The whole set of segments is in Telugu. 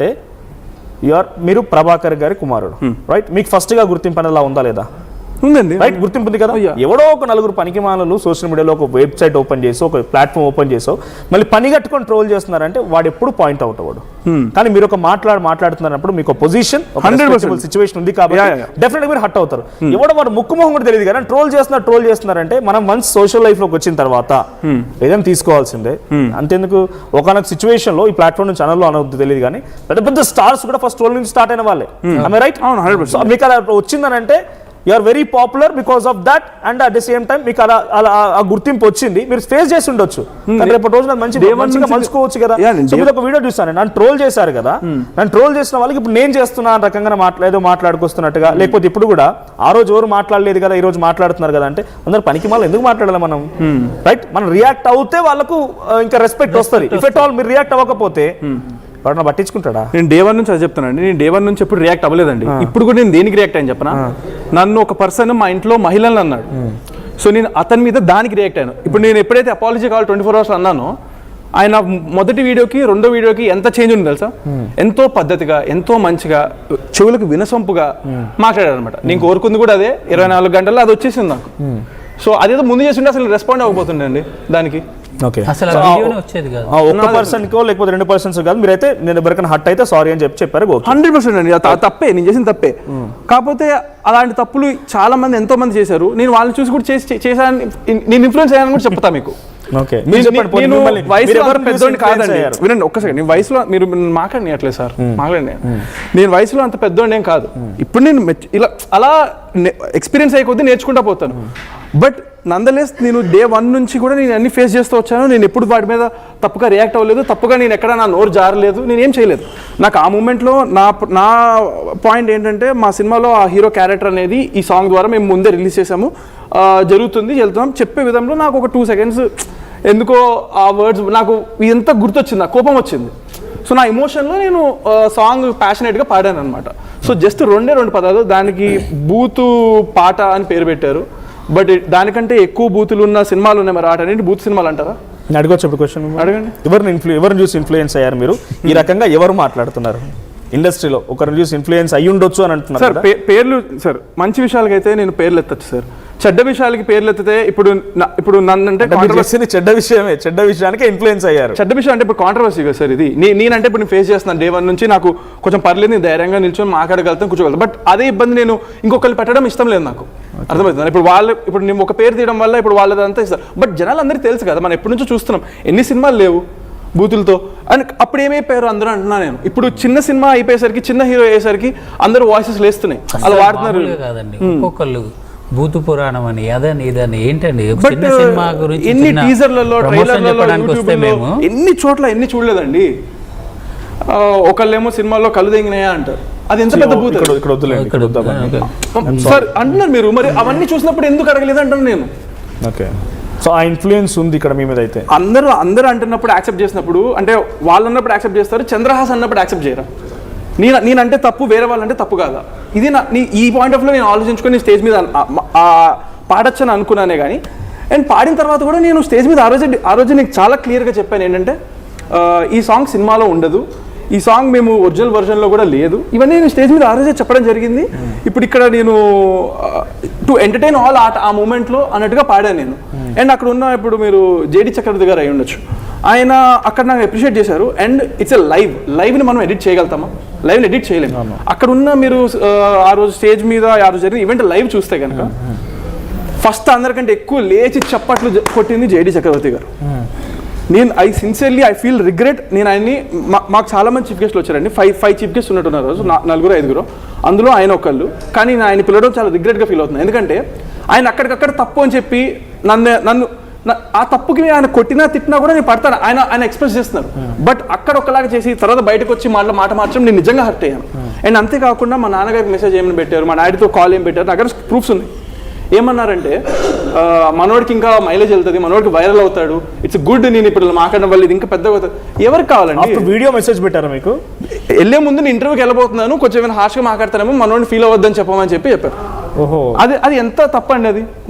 అంటే మీరు ప్రభాకర్ గారి కుమారుడు రైట్, మీకు ఫస్ట్ గా గుర్తింపు అనేది ఉందా లేదా? ఉందండి, రైట్, గుర్తింపు ఉంది కదా. ఎవడో ఒక నలుగురు పనికిమాలను సోషల్ మీడియాలో ఒక వెబ్సైట్ ఓపెన్ చేసో ఒక ప్లాట్ఫామ్ ఓపెన్ చేసో మళ్ళీ పని కట్టుకొని ట్రోల్ చేస్తున్నారంటే వాడు ఎప్పుడు పాయింట్ అవుట్ అవ్వడు. కానీ మీరు ఒక మాట్లాడుతున్నప్పుడు మీకు పొజిషన్ సిచ్యువేషన్ ఉంది కాబట్టి డెఫినెట్ గా మీరు హట్ అవుతారు. ఎవడో వాడు ముక్కు మొహం కూడా తెలియదు కానీ ట్రోల్ చేస్తున్నారంటే మనం వన్స్ సోషల్ లైఫ్ లోకి వచ్చిన తర్వాత ఏదైనా తీసుకోవాల్సిందే. అంతేందుకు ఒకనొక సిచ్యువేషన్ లో ఈ ప్లాట్ఫామ్ నుంచి ఛానల్లో అనవద్దు తెలియదు కానీ పెద్ద పెద్ద స్టార్స్ కూడా ఫస్ట్ ట్రోల్ నుంచి స్టార్ట్ అయిన వాళ్ళే. రైట్, మీకు అలా వచ్చిందనంటే you are very popular because of that and at the same time మీకు అలా ఆ గుర్తింపు వచ్చింది, మీరు ఫేస్ చేసి ఉండొచ్చు. రేపటి రోజున మంచిగా మలుచుకోవచ్చు కదా. మీరు ఒక వీడియో చూసాను, నన్ను ట్రోల్ చేశారు కదా, నన్ను ట్రోల్ చేసిన వాళ్ళకి ఇప్పుడు నేను చేస్తున్నా రకంగా మాట్లాడుకొస్తున్నట్టుగా, లేకపోతే ఇప్పుడు కూడా ఆ రోజు ఎవరు మాట్లాడలేదు కదా ఈ రోజు మాట్లాడుతున్నారు కదా అంటే అందరు పనికి మళ్ళీ ఎందుకు మాట్లాడాలి మనం? రైట్, మనం రియాక్ట్ అవుతే వాళ్ళకు ఇంకా రెస్పెక్ట్ వస్తుంది. ఇఫ్ ఎట్ ఆల్ మీరు రియాక్ట్ అవ్వకపోతే వాడు పట్టించుకుంటాడా? నేను డే 1 నుంచి అది చెప్తానండి. నేను డే 1 నుంచి ఎప్పుడు రియాక్ట్ అవ్వలేదండి. ఇప్పుడు కూడా నేను దేనికి రియాక్ట్ అయ్యాను చెప్పనా? నన్ను ఒక పర్సన్ మా ఇంట్లో మహిళలు అన్నాడు, సో నేను అతని మీద దానికి రియాక్ట్ అయ్యాను. ఇప్పుడు నేను ఎప్పుడైతే అపాలజీ కాల్ 24 hours అన్నానో, ఆయన మొదటి వీడియోకి రెండో వీడియోకి ఎంత చేంజ్ ఉంది తెలుసా? ఎంతో పద్ధతిగా, ఎంతో మంచిగా, చెవులకు వినసొంపుగా మాట్లాడారు అనమాట. నేను కోరుకుంది కూడా అదే. 24 గంటల్లో అది వచ్చేసింది నాకు. సో అదేదో ముందు చేస్తుంటే అసలు రెస్పాండ్ అవ్వబోతుండే అండి దానికి. ఒక్క పర్సన్ కో లేకపోతే 2% కాదు, మీరైతే నేను ఎవరికైనా హట్ అయితే సారీ అని చెప్పారు. 100% అండి, తప్పే, నేను చేసిన తప్పే. కాకపోతే అలాంటి తప్పులు చాలా మంది ఎంతో మంది చేశారు. నేను వాళ్ళని చూసి కూడా చేశాను, నేను ఇన్ఫ్లుయెన్స్ అయ్యాను కూడా చెప్తా మీకు. నేను వయసులో పెద్దోడిని కాదండి, వినండి ఒక్క సెకండ్. నేను వయసులో మీరు మాట్లాడినట్లేదు సార్, మాట్లాడి నేను వయసులో అంత పెద్దోడిని ఏం కాదు. ఇప్పుడు నేను ఇలా అలా ఎక్స్పీరియన్స్ అయ్యే కొద్దీ నేర్చుకుంటా పోతాను. బట్ నందలెస్ నేను డే 1 నుంచి కూడా నేను అన్ని ఫేస్ చేస్తూ వచ్చాను. నేను ఎప్పుడు వాటి మీద తప్పుగా రియాక్ట్ అవ్వలేదు, తప్పుగా నేను ఎక్కడ నా నోరు జారలేదు, నేను ఏం చేయలేదు. నాకు ఆ మూమెంట్లో నా పాయింట్ ఏంటంటే, మా సినిమాలో ఆ హీరో క్యారెక్టర్ అనేది ఈ సాంగ్ ద్వారా మేము ముందే రిలీజ్ చేసాము, వెళ్తున్నాం చెప్పే విధంలో నాకు ఒక 2 seconds ఎందుకో ఆ వర్డ్స్ నాకు ఇదంతా గుర్తొచ్చింది, నాకు కోపం వచ్చింది. సో నా ఎమోషన్లో నేను సాంగ్ ప్యాషనేట్గా పాడాను అనమాట. సో జస్ట్ 2 పదాలు, దానికి బూతు పాట అని పేరు పెట్టారు. బట్ దానికంటే ఎక్కువ బూతులు ఉన్న సినిమాలు ఉన్నాయి. మరి వాటి బూత్ సినిమాలు అంటారా? అడగొచ్చు క్వశ్చన్, అడగండి. ఎవరిని చూసి ఇన్ఫ్లుయెన్స్ అయ్యారు మీరు? ఈ రకంగా ఎవరు మాట్లాడుతున్నారు ఇండస్ట్రీలో? ఒకరిని చూసి ఇన్ఫ్లుయెన్స్ అయ్యి ఉండొచ్చు అని అంటున్నారు సార్. పేర్లు సార్, మంచి విషయాలకైతే నేను పేర్లు ఎత్తచ్చు సార్, చెడ్డ విషయాలకి పేర్లు ఎత్తితే ఇప్పుడు నన్ను అంటే చెడ్డ విషయానికి ఇన్ఫ్లుయెన్స్ అయ్యారు. చెడ్డ విషయం అంటే ఇప్పుడు కాంట్రవర్సీ కదా సార్ ఇది. నేనంటే ఇప్పుడు నేను ఫేస్ చేస్తున్నాను డే 1 నుంచి, నాకు కొంచెం పర్లేదు, నేను ధైర్యంగా నిల్చొని మాట్లాడగలుగుతాను, కూర్చోగలుగుతాను. బట్ అదే ఇబ్బంది నేను ఇంకొకరు పెట్టడం ఇష్టం లేదు నాకు, అర్థమవుతుంది. ఇప్పుడు నేను ఒక పేరు తీయడం వల్ల ఇప్పుడు వాళ్ళదంతా ఇస్తారు. బట్ జనాలు అందరికీ తెలుసు కదా, మనం ఎప్పటి నుంచో చూస్తున్నాం, ఎన్ని సినిమాలు లేవు బూతులతో. అండ్ అప్పుడు ఏమైపోయారు అందరూ అంటున్నా నేను. ఇప్పుడు చిన్న సినిమా అయిపోయేసరికి, చిన్న హీరో అయ్యేసరికి అందరూ వాయిసెస్ లేస్తున్నాయి, అలా వాడుతున్నారు. భూతు పురాణం అని అదని ఇదని ఏంటండి? సినిమా గురించి ఎన్ని టీజర్లలో, ట్రైలర్లలో, ఎన్ని చోట్ల ఎన్ని చూడలేదండి. ఒకళ్ళేమో సినిమాల్లో కళ్ళు తెంగినాయా అంటారు, అది ఎంత పెద్ద భూత సార్ అంటున్నారు మీరు. మరి అవన్నీ చూసినప్పుడు ఎందుకు అడగలేదు అంటాను నేను. ఓకే, సో ఆ ఇన్ఫ్లుయెన్స్ ఉంది ఇక్కడ మీ మీద. అయితే అందరూ అంటున్నప్పుడు యాక్సెప్ట్ చేసినప్పుడు, అంటే వాళ్ళు అన్నప్పుడు యాక్సెప్ట్ చేస్తారు, చంద్రహాస్ అన్నప్పుడు యాక్సెప్ట్ చేయరా? నేనంటే తప్పు, వేరే వాళ్ళంటే తప్పు కాదా? ఇది ఈ పాయింట్ ఆఫ్ లో నేను ఆలోచించుకొని స్టేజ్ మీద పాడొచ్చని అనుకున్నానే కానీ. అండ్ పాడిన తర్వాత కూడా నేను స్టేజ్ మీద ఆ రోజు నీకు చాలా క్లియర్గా చెప్పాను ఏంటంటే, ఈ సాంగ్ సినిమాలో ఉండదు, ఈ సాంగ్ మేము ఒరిజినల్ వర్షన్లో కూడా లేదు. ఇవన్నీ నేను స్టేజ్ మీద ఆ రోజే చెప్పడం జరిగింది. ఇప్పుడు ఇక్కడ నేను టు ఎంటర్టైన్ ఆల్ ఆ మూమెంట్లో అన్నట్టుగా పాడాను నేను. అండ్ అక్కడ ఉన్న ఇప్పుడు మీరు జేడి చక్రవర్తి గారు అయి ఉండొచ్చు, ఆయన అక్కడ నాకు అప్రిషియేట్ చేశారు. అండ్ ఇట్స్ ఎ లైవ్ని మనం ఎడిట్ చేయగలుగుతామా? లైవ్ని ఎడిట్ చేయలేము. అక్కడ ఉన్న మీరు ఆ రోజు స్టేజ్ మీద ఆ రోజు జరిగిన ఈవెంట్ లైవ్ చూస్తే కనుక ఫస్ట్ అందరికంటే ఎక్కువ లేచి చప్పట్లు కొట్టింది జేడి చక్రవర్తి గారు. I sincerely I feel regret. నేను ఆయన్ని, మాకు చాలా మంది చీఫ్ గెస్ట్లు వచ్చారండి, 5 చీఫ్ గెస్ట్ ఉన్నట్టున్నారు రోజు, 4-5, అందులో ఆయన ఒకళ్ళు. కానీ నేను ఆయన పిలవడం చాలా రిగ్రెట్గా ఫీల్ అవుతున్నాను. ఎందుకంటే ఆయన అక్కడికక్కడ తప్పు అని చెప్పి నన్ను ఆ తప్పుకి ఆయన కొట్టినా తిట్టినా కూడా నేను పడతాను, ఆయన ఎక్స్ప్రెస్ చేస్తున్నారు. బట్ అక్కడ ఒకలాగా చేసి తర్వాత బయటకు వచ్చి మాట మార్చడం నేను నిజంగా హర్ట్ అయ్యాను. అండ్ అంతేకాకుండా మా నాన్నగారికి మెసేజ్ ఏమైనా పెట్టారు, మా డాడీతో కాల్ ఏం పెట్టారు, నా దగ్గర ప్రూఫ్స్ ఉన్నాయి. ఏమన్నారంటే, మనోడికి ఇంకా మైలేజ్ వెళ్తుంది, మనోడికి వైరల్ అవుతాడు, ఇట్స్ గుడ్, నేను ఇప్పుడు మాట్లాడడం వల్ల ఇది ఇంకా పెద్దగా అవుతుంది. ఎవరికి కావాలండి? వీడియో మెసేజ్ పెట్టారా మీకు? వెళ్ళే ముందు నేను ఇంటర్వ్యూకి వెళ్ళబోతున్నాను, కొంచెం ఏమైనా హార్ష్గా మాట్లాడతానేమో, మనోడిని ఫీల్ అవ్వద్దని చెప్పమని చెప్పారు. అది ఎంత తప్పండి? అది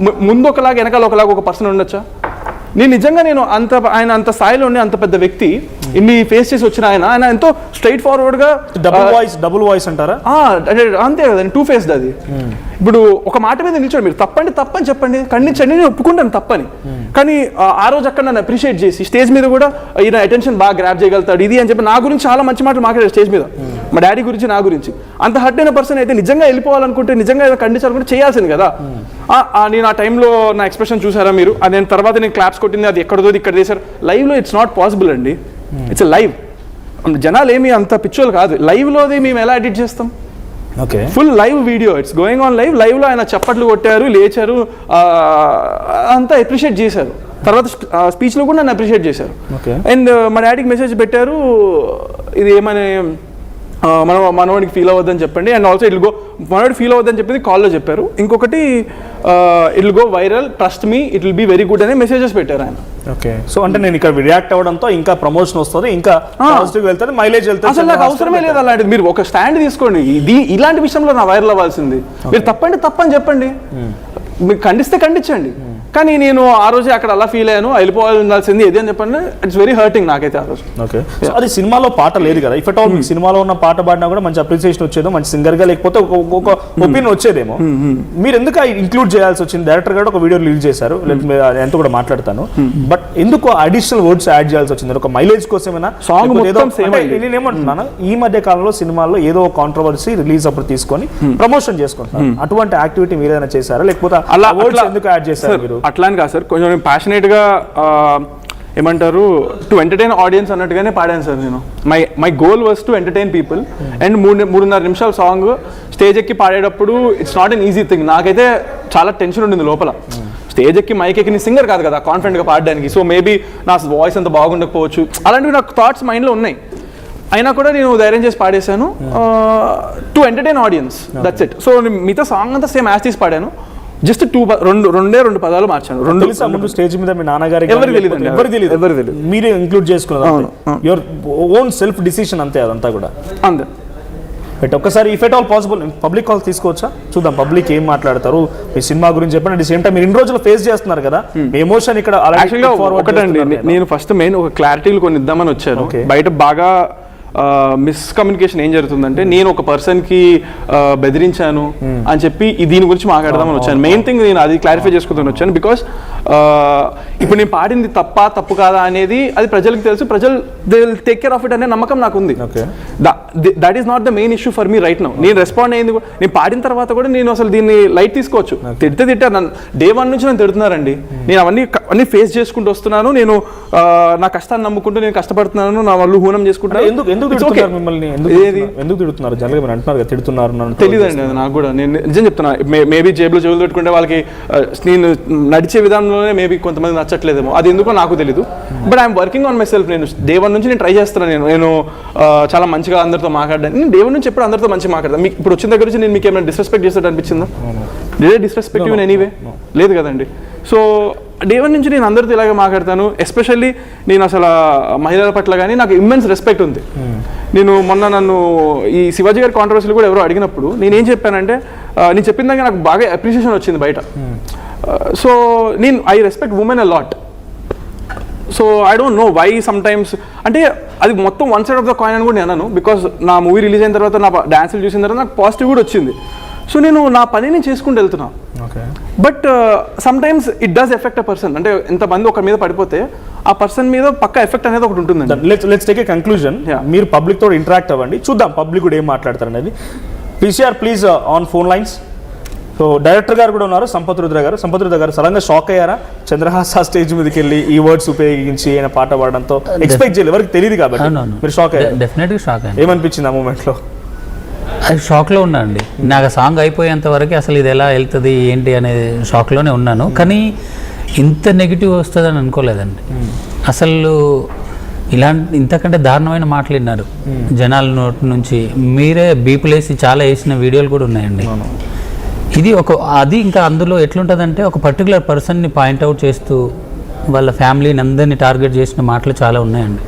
ముందు ఒకలాగా వెనకాల ఒకలాగా ఒక పర్సన్ ఉండొచ్చా? నేను నిజంగా ఆయన అంత స్థాయిలో ఉండి అంత పెద్ద వ్యక్తి ఇన్ని ఫేస్ చేసి వచ్చిన ఆయన ఎంతో స్ట్రైట్ ఫార్వర్డ్ గా డబుల్ వాయిస్ అంటారా? అంతే కదండి, 2 ఫేస్డ్ అది. ఇప్పుడు ఒక మాట మీద నిల్చోండి, మీరు తప్పని చెప్పండి, ఖండించండి, నేను ఒప్పుకుంటాను తప్పని. కానీ ఆ రోజు అక్కడ నన్ను అప్రిషియేట్ చేసి స్టేజ్ మీద కూడా ఈయన అటెన్షన్ బాగా గ్రాప్ చేయగలుగుతాడు ఇది అని చెప్పి నా గురించి చాలా మంచి మాటలు మాట్లాడారు స్టేజ్ మీద, మా డాడీ గురించి, నా గురించి. అంత హర్ట్ అయిన పర్సన్ అయితే నిజంగా వెళ్ళిపోవాలనుకుంటే, నిజంగా ఏదో ఖండించాలనుకుంటే చేయాల్సింది కదా. నేను ఆ టైంలో నా ఎక్స్ప్రెషన్ చూసారా మీరు? నేను తర్వాత నేను క్లాప్స్ కొట్టింది అది ఎక్కడదో ఇక్కడ చేశారు. లైవ్లో ఇట్స్ నాట్ పాసిబుల్ అండి, ఇట్స్ లైవ్. జనాలు ఏమి అంత పిచ్చోళ్ళు కాదు. లైవ్లోది మేము ఎలా ఎడిట్ చేస్తాం? Okay, full live video, it's going on live. లైవ్లో ఆయన చప్పట్లు కొట్టారు, లేచారు, అంతా అప్రిషియేట్ చేశారు. తర్వాత స్పీచ్లో కూడా నన్ను అప్రిషియేట్ చేశారు. అండ్ మా డాడీకి మెసేజ్ పెట్టారు, ఇది ఏమని మనవాడికి ఫీల్ అవ్వద్దని చెప్పండి. అండ్ ఆల్సో మనవాడికి ఫీల్ అవ్వద్దని చెప్పింది కాల్లో చెప్పారు. ఇంకొకటి it will go viral, trust me, it will be very good అనే మెసేజెస్ పెట్టారు ఆయన. ఓకే, సో అంటే నేను ఇక్కడ రియాక్ట్ అవ్వడంతో ఇంకా ప్రమోషన్ వస్తుంది, ఇంకా పాజిటివ్ వెళ్తుంది, మైలేజ్ వెళ్తుంది. అసలు నాకు అవసరమే లేదు అలాంటిది. మీరు ఒక స్టాండ్ తీసుకోండి, ఇలాంటి విషయంలో నా వైరల్ అవ్వాల్సింది. మీరు తప్పని చెప్పండి, మీరు ఖండిస్తే ఖండించండి. కానీ నేను ఆ రోజే అక్కడ అలా ఫీల్ అయ్యాను, వెళ్ళిపోవాల్సింది ఏది అని చెప్పండి. ఇట్స్ వెరీ హర్టింగ్ నాకైతే ఆ రోజు. ఓకే, అది సినిమాలో పాట లేదు కదా, ఇఫ్ అట్ ఆల్ మీకు సినిమాలో ఉన్న పాట పాడినా కూడా మంచి అప్రిసియేషన్ వచ్చేదో, మంచి సింగర్ గా లేకపోతే ఒక ఒపీనియన్ వచ్చేదేమో. మీరు ఎందుకు ఇంక్లూడ్ చేయాల్సి వచ్చింది? డైరెక్టర్ గారు ఒక వీడియో రిలీజ్ చేశారు, ఎంత కూడా మాట్లాడతాను, బట్ ఎందుకు అడిషనల్ వర్డ్స్ యాడ్ చేయాల్సి వచ్చింది? ఒక మైలేజ్ కోసమేనా? సాంగ్ నేనేమంటున్నాను, ఈ మధ్య కాలంలో సినిమాల్లో ఏదో కాంట్రవర్సీ రిలీజ్ అప్పుడు తీసుకొని ప్రమోషన్ చేసుకుంటున్నారు, అటువంటి యాక్టివిటీ మీరు ఏదైనా చేశారా? లేకపోతే అలా వర్డ్స్ ఎందుకు యాడ్ చేశారు మీరు? అట్లా అని కాదు సార్, కొంచెం నేను ప్యాషనేట్గా ఏమంటారు, టు ఎంటర్టైన్ ఆడియన్స్ అన్నట్టుగానే పాడాను సార్. నేను my goal was to entertain people. And 3.5 నిమిషాల సాంగ్ స్టేజ్ ఎక్కి పాడేటప్పుడు it's not an easy thing. నాకైతే చాలా టెన్షన్ ఉండింది లోపల. స్టేజ్ ఎక్కి మైక్ ఎక్కి నేను సింగర్ కాదు కదా కాన్ఫిడెంట్గా పాడడానికి. సో మేబీ నా వాయిస్ అంత బాగుండకపోవచ్చు, అలాంటివి నాకు థాట్స్ మైండ్లో ఉన్నాయి. అయినా కూడా నేను ధైర్యం చేసి పాడేశాను, to entertain audience, that's it. So మిగతా సాంగ్ అంతా సేమ్ యాజ్ తీసి పాడాను, జస్ట్ రెండు పదాలు మార్చాను. స్టేజ్ మీద మీ నాన్నగారికి ఎవరు తెలియదు, మీరే ఇంక్లూడ్ చేసుకున్నారు, యువర్ ఓన్ సెల్ఫ్ డిసిషన్ అంతే, అదంతా కూడా అంతే. బట్ ఒక్కసారి if at all possible public call తీసుకోవచ్చా? చూద్దాం పబ్లిక్ ఏం మాట్లాడతారు మీ సినిమా గురించి చెప్పండి. అట్ ది సేమ్ టైం మీరు ఇన్ని రోజులు ఫేస్ చేస్తున్నారు కదా, మీ ఎమోషన్ ఇక్కడ ఒకటండి. నేను ఫస్ట్ మెయిన్ ఒక క్లారిటీలు కొన్ని ఇద్దామని వచ్చాను. బయట బాగా మిస్కమ్యూనికేషన్ ఏం జరుగుతుందంటే, నేను ఒక పర్సన్కి బెదిరించాను అని చెప్పి దీని గురించి మాట్లాడదామని వచ్చాను. మెయిన్ థింగ్ నేను అది క్లారిఫై చేసుకుంటాను వచ్చాను. బికాస్ ఇప్పుడు నేను పాడింది తప్పు కాదా అనేది అది ప్రజలకు తెలుసు, ప్రజలు they will take care of it అనే నమ్మకం నాకు ఉంది. That is not the main issue for me right now. నేను రెస్పాండ్ అయ్యింది, నేను పాడిన తర్వాత కూడా నేను అసలు దీన్ని లైట్ తీసుకోవచ్చు. తిట్టా నన్ను డే 1 నుంచి నన్ను తిడుతున్నారండి. నేను అవన్నీ ఫేస్ చేసుకుంటూ వస్తున్నాను. నేను నా కష్టాన్ని నమ్ముకుంటూ నేను కష్టపడుతున్నాను, నా వాళ్ళు హూనం చేసుకుంటున్నాను. తెలియదండి అది నాకు కూడా. నేను నిజం చెప్తున్నా, మేబీ జేబులో చెవులు పెట్టుకుంటే వాళ్ళకి నేను నడిచే విధానంలోనే మేబీ కొంతమంది నచ్చట్లేదేమో, అది ఎందుకో నాకు తెలీదు. But I'm working on my self. నేను డే 1 నుంచి నేను ట్రై చేస్తున్నాను. నేను చాలా మంచిగా అందరితో మాట్లాడాను. నేను డే 1 నుంచి ఎప్పుడు అందరితో మంచిగా మాట్లాడతాను. మీకు ఇప్పుడు వచ్చిన దగ్గర నుంచి నేను మీకు ఏమైనా డిస్రెస్పెక్ట్ చేస్తాడు అనిపించిందా? డిస్రెస్పెక్టివ్ ఇన్ ఎనీవే లేదు కదండి. సో డే 1 నుంచి నేను అందరితో ఇలాగే మాట్లాడతాను. ఎస్పెషల్లీ నేను అసలు మహిళల పట్ల కానీ నాకు ఇమ్మెన్స్ రెస్పెక్ట్ ఉంది. మొన్న నన్ను ఈ శివాజీ గారి కాంట్రవర్సీలు కూడా ఎవరో అడిగినప్పుడు నేనేం చెప్పానంటే, నేను చెప్పిన దాకా నాకు బాగా అప్రిషియేషన్ వచ్చింది బయట. So I respect women a lot. So I don't know why sometimes, అంటే అది మొత్తం one side of the coin అని కూడా నేను అన్నాను. బికాస్ నా మూవీ రిలీజ్ అయిన తర్వాత, నా డాన్సులు చూసిన తర్వాత నాకు పాజిటివ్ కూడా వచ్చింది. సో నేను నా పనిని చేసుకుంటూ వెళ్తున్నా. But some times it does effect a person. అంటే ఎంతమంది ఒక మీద పడిపోతే ఆ పర్సన్ మీద పక్క ఎఫెక్ట్ అనేది ఒకటి ఉంటుంది. Let's take a conclusion. మీరు పబ్లిక్ తోటి ఇంటరాక్ట్ అవ్వండి, చూద్దాం పబ్లిక్ కూడా ఏం మాట్లాడతారు అనేది. PCR please on phone lines. So director గారు కూడా ఉన్నారు, సంపత్ రుద్ర గారు. సడన్గా షాక్ అయ్యారా చంద్రహాస స్టేజ్ మీదకి వెళ్ళి ఈ వర్డ్స్ ఉపయోగించి ఆయన పాట పాడడంతో? ఎక్స్పెక్ట్ చేయలేదు, ఎవరికి తెలియదు కాబట్టి మీరు షాక్ అయ్యారు. డెఫినెట్గా షాక్ అయ్యాను. ఏమనిపించింది ఆ మూమెంట్లో? అది షాక్లో ఉన్నానండి. నాకు సాంగ్ అయిపోయేంత వరకు అసలు ఇది ఎలా వెళ్తుంది ఏంటి అనేది షాక్లోనే ఉన్నాను. కానీ ఇంత నెగిటివ్ వస్తుందని అనుకోలేదండి అసలు. ఇంతకంటే దారుణమైన మాటలు విన్నారు జనాల నోటి నుంచి. మీరే బీపులేసి చాలా వేసిన వీడియోలు కూడా ఉన్నాయండి. ఇది అది ఇంకా అందులో ఎట్లుంటుందంటే, ఒక పర్టికులర్ పర్సన్ని పాయింట్అవుట్ చేస్తూ వాళ్ళ ఫ్యామిలీని అందరినీ టార్గెట్ చేసిన మాటలు చాలా ఉన్నాయండి.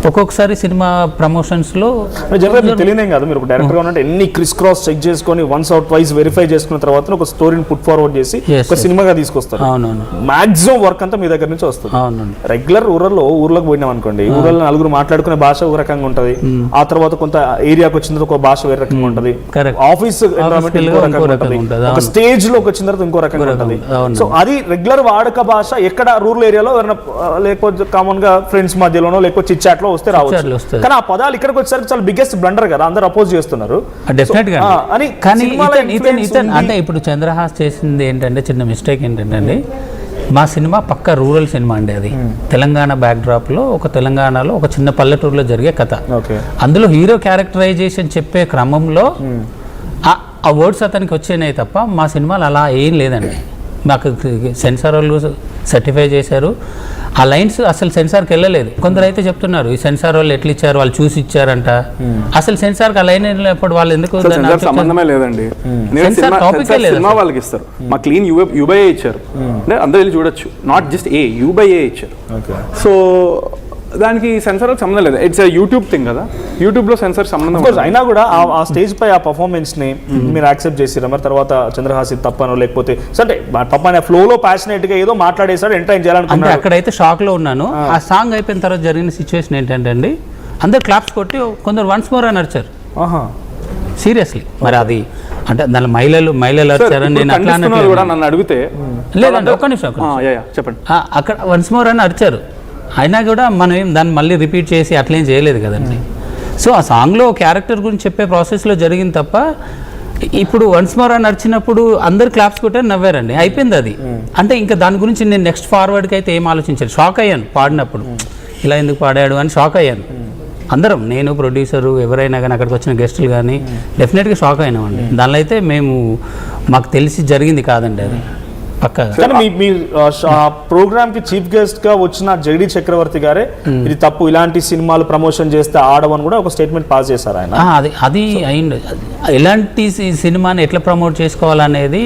ఒక్కొక్కసారి సినిమా ప్రమోషన్స్లో జనరల్ మీకు తెలియదేం కాదు, మీరు ఒక డైరెక్టర్ గా ఉన్నట్టు ఎన్ని క్రిస్ క్రాస్ చెక్ చేసుకొని వన్స్ అవుట్ వైజ్ వెరిఫై చేసుకున్న తర్వాత ఒక స్టోరీని పుట్ ఫార్వర్డ్ చేసి Yes, ఒక సినిమాగా తీసుకొస్తారు. అవునవును మాక్సిమం వర్క్ అంతా మీ దగ్గర నుంచి వస్తుంది. అవునండి. రెగ్యులర్ ఊర్లోకి పోయినాం అనుకోండి, ఊర్లో నలుగురు మాట్లాడుకునే భాష ఒక రకంగా ఉంటది, ఆ తర్వాత కొంత ఏరియాకి వచ్చిన తర్వాత ఒక భాష వేరే రకంగా ఉంటది, Correct. ఆఫీస్ ఎన్విరాన్మెంట్ ఇంకో రకంగా ఉంటది, ఉంటది. ఒక స్టేజ్ లోకి వచ్చిన తర్వాత ఇంకో రకంగా ఉంటది. అవును. సో అది రెగ్యులర్ వాడక భాష ఎక్కడ రూరల్ ఏరియాలో ఎవరైనా లేకపోతే కామన్ గా ఫ్రెండ్స్ మధ్యలోనో లేకపోతే చిట్ చాట్ లో వస్తే Chit chat లో రావచ్చు, వస్తది. కానీ ఆ పదాలు ఇక్కడికి వచ్చేసరికి చాలా బిగ్గెస్ట్ బ్లండర్ కదా, అందరూ అపోజ్ చేస్తున్నారు. డెఫినెట్ గా అని కానీ సినిమాలో ఇతను influence ఉంది. అంటే ఇప్పుడు చంద్రహాస్ చేసింది ఏంటంటే చిన్న మిస్టేక్ ఏంటంటే మా సినిమా పక్క రూరల్ సినిమా అండి. అది తెలంగాణ బ్యాక్డ్రాప్ లో ఒక తెలంగాణలో ఒక చిన్న పల్లెటూరులో జరిగే కథ. ఓకే. అందులో హీరో క్యారెక్టరైజేషన్ చెప్పే క్రమంలో ఆ వర్డ్స్ అతనికి వచ్చేనాయి తప్ప మా సినిమాలు అలా ఏం లేదండి. మాకు సెన్సార్ వాళ్ళు సర్టిఫై చేశారు, ఆ లైన్స్ అసలు సెన్సార్కి వెళ్ళలేదు. కొందరు అయితే చెప్తున్నారు ఈ సెన్సార్ వాళ్ళు ఎట్లా ఇచ్చారు, వాళ్ళు చూసి ఇచ్చారంట. అసలు సెన్సార్కి ఆ లైన్ వెళ్ళినప్పుడు వాళ్ళు ఎందుకు దాన్ని సెన్సార్ సంబంధమే లేదండి. సెన్సార్ టాపిక్ లేదు. సినిమా వాళ్ళకి ఇస్తారు, మా క్లీన్ యూ/ఏ ఇచ్చారు, అంటే అందరూ వెళ్ళి చూడొచ్చు, నాట్ జస్ట్ యూ/ఏ ఇచ్చారు. సో దానికి సెన్సార్ సంబంధం లేదు, ఇట్స్ యూట్యూబ్ థింగ్ కదా, యూట్యూబ్ లో సెన్సార్ సంబంధం Of course, అయినా కూడా ఆ స్టేజ్ పై ఆ పర్ఫార్మెన్స్ ని మీరు యాక్సెప్ట్ చేసిరా మరి? తర్వాత చంద్రహాసి తప్పనో లేకపోతే అంటే తప్పని ఫ్లో లో ప్యాషనేట్ గా ఏదో మాట్లాడేసాడు, ఎంటర్టైన్ అంటే చేయాలనుకున్నాడు. అక్కడైతే షాక్ లో ఉన్నాను. ఆ సాంగ్ అయిపోయిన తర్వాత జరిగిన సిచ్యువేషన్ ఏంటంటే అండి, అందరు క్లాప్స్ కొట్టి కొందరు వన్స్ మోర్ అని అరిచారు సీరియస్లీ. మరి అది అంటే దాని మహిళలు అరిచారని నేను అట్లా ఖండిస్తున్నారు కూడా నన్ను అడిగితే. లేదండి, ఒక్క నిమిషం. చెప్పండి. అక్కడ వన్స్ మోర్ అని అరిచారు, అయినా కూడా మనం ఏం దాన్ని మళ్ళీ రిపీట్ చేసి అట్లేం చేయలేదు కదండి. సో ఆ సాంగ్లో క్యారెక్టర్ గురించి చెప్పే ప్రాసెస్లో జరిగింది తప్ప ఇప్పుడు వన్స్ మోర్ అని నడిచినప్పుడు అందరు క్లాప్స్ కొట్టారు, నవ్వారండి, అయిపోయింది అది. అంటే ఇంకా దాని గురించి నేను నెక్స్ట్ ఫార్వర్డ్కి అయితే ఏం ఆలోచించాను. షాక్ అయ్యాను పాడినప్పుడు, ఇలా ఎందుకు పాడాడు అని షాక్ అయ్యాను. అందరం, నేను ప్రొడ్యూసరు ఎవరైనా కానీ అక్కడికి వచ్చిన గెస్టులు కానీ డెఫినెట్గా షాక్ అయినామండి. దానిలో అయితే మాకు తెలిసి జరిగింది కాదండి అది పక్కా. కానీ మీ ప్రోగ్రామ్ కి చీఫ్ గెస్ట్ గా వచ్చిన జగడీ చక్రవర్తి గారే ఇది తప్పు, ఇలాంటి సినిమాలు ప్రమోషన్ చేస్తే ఆడవని కూడా ఒక స్టేట్మెంట్ పాస్ చేశారు ఆయన. అది అయింది. ఎలాంటి సినిమాని ఎట్లా ప్రమోట్ చేసుకోవాలనేది